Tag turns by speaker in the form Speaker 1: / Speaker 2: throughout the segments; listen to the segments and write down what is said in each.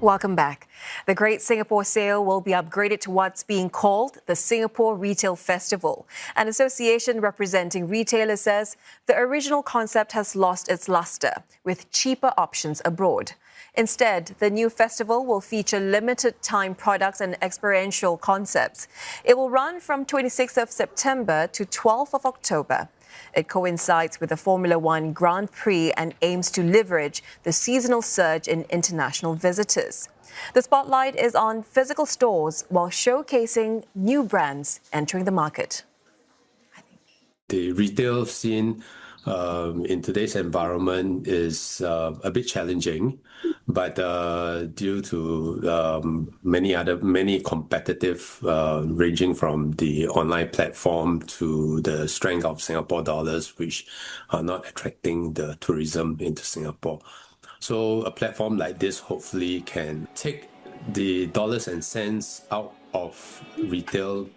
Speaker 1: Welcome back. The Great Singapore Sale will be upgraded to what's being called the Singapore Retail Festival. An association representing retailers says the original concept has lost its luster, with cheaper options abroad. Instead, the new festival will feature limited-time products and experiential concepts. It will run from 26th of September to 12th of October. It coincides with the Formula One Grand Prix and aims to leverage the seasonal surge in international visitors. The spotlight is on physical stores while showcasing new brands entering the market.
Speaker 2: The retail scene in today's environment is a bit challenging, but due to many competitive, ranging from the online platform to the strength of Singapore dollars, which are not attracting the tourism into Singapore. So a platform like this hopefully can take the dollars and cents out of retail.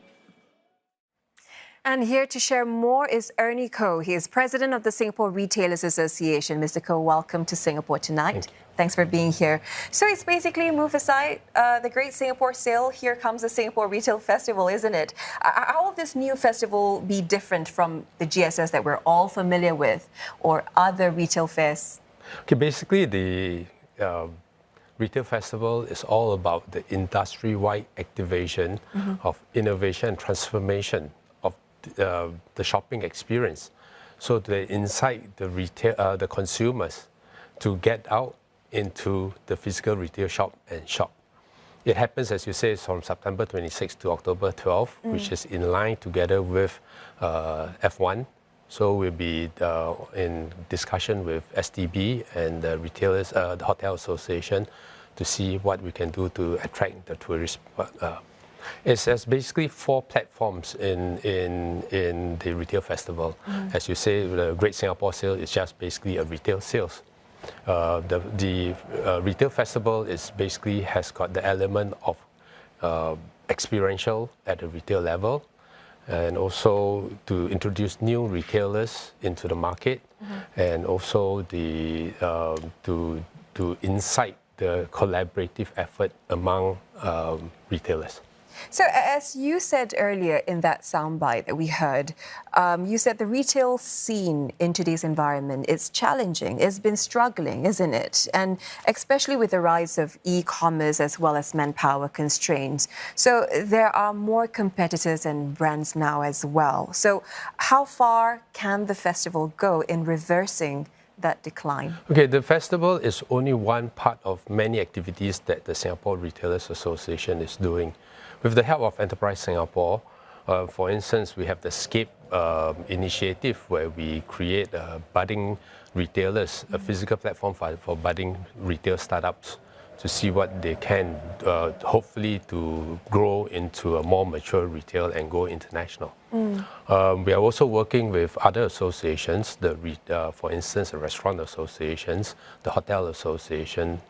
Speaker 1: And here to share more is Ernie Koh. He is president of the Singapore Retailers Association. Mr. Koh, welcome to Singapore tonight. Thanks for being here. So it's basically, move aside the Great Singapore Sale, here comes the Singapore Retail Festival, isn't it? How will this new festival be different from the GSS that we're all familiar with or other retail fairs?
Speaker 3: Okay, basically the Retail Festival is all about the industry-wide activation of innovation and transformation of the shopping experience. So they incite the consumers to get out into the physical retail shop and shop. It happens, as you say, from September 26th to October 12th, which is in line together with F1. So we'll be in discussion with STB and the retailers, the Hotel Association, to see what we can do to attract the tourists. It's basically 4 platforms in the retail festival. As you say, the Great Singapore Sale is just basically a retail sales. The retail festival is basically has got the element of experiential at the retail level, and also to introduce new retailers into the market, and also to incite the collaborative effort among retailers.
Speaker 1: So as you said earlier in that soundbite that we heard, you said the retail scene in today's environment is challenging. It's been struggling, isn't it? And especially with the rise of e-commerce as well as manpower constraints. So there are more competitors and brands now as well. So how far can the festival go in reversing that decline?
Speaker 3: Okay, the festival is only one part of many activities that the Singapore Retailers Association is doing. With the help of Enterprise Singapore, for instance, we have the SCAPE initiative where we create budding retailers, a physical platform for budding retail startups to see what they can, hopefully to grow into a more mature retail and go international. We are also working with other associations, for instance, the restaurant associations, the hotel association,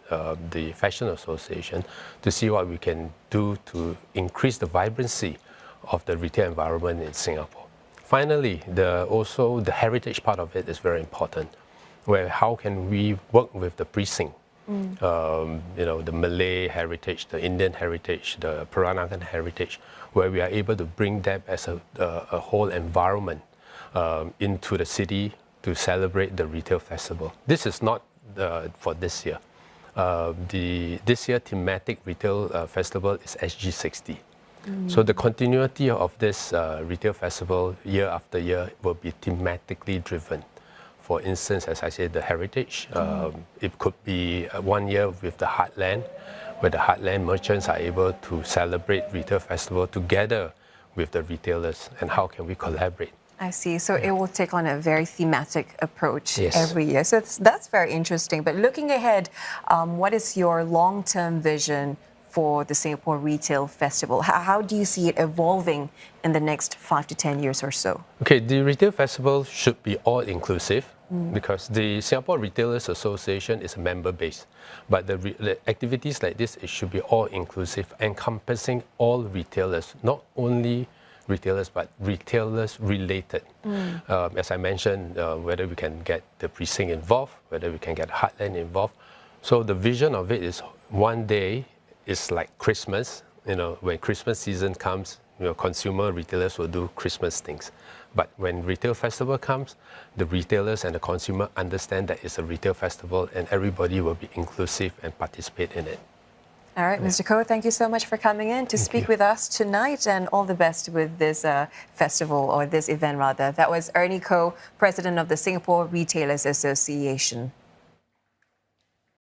Speaker 3: the fashion association, to see what we can do to increase the vibrancy of the retail environment in Singapore. Finally, also the heritage part of it is very important, where how can we work with the precinct? The Malay heritage, the Indian heritage, the Peranakan heritage, where we are able to bring them as a whole environment into the city to celebrate the retail festival. This is not for this year. This year thematic retail festival is SG60. So the continuity of this retail festival year after year will be thematically driven. For instance, as I said, the heritage, it could be 1 year with the Heartland, where the Heartland merchants are able to celebrate retail festival together with the retailers, and how can we collaborate?
Speaker 1: I see. So it will take on a very thematic approach every year. So that's very interesting. But looking ahead, what is your long-term vision for the Singapore Retail Festival? How do you see it evolving in the next 5 to 10 years or so?
Speaker 3: Okay, the Retail Festival should be all-inclusive because the Singapore Retailers Association is member-based. But the activities like this, it should be all-inclusive, encompassing all retailers, not only retailers, but retailers related. As I mentioned, whether we can get the precinct involved, whether we can get Heartland involved. So the vision of it is one day is like Christmas. You know, when Christmas season comes, you know, consumer retailers will do Christmas things. But when retail festival comes, the retailers and the consumer understand that it's a retail festival and everybody will be inclusive and participate in it.
Speaker 1: All right, Mr. Koh, thank you so much for coming in to speak with us tonight, and all the best with this festival, or this event rather. That was Ernie Koh, President of the Singapore Retailers Association.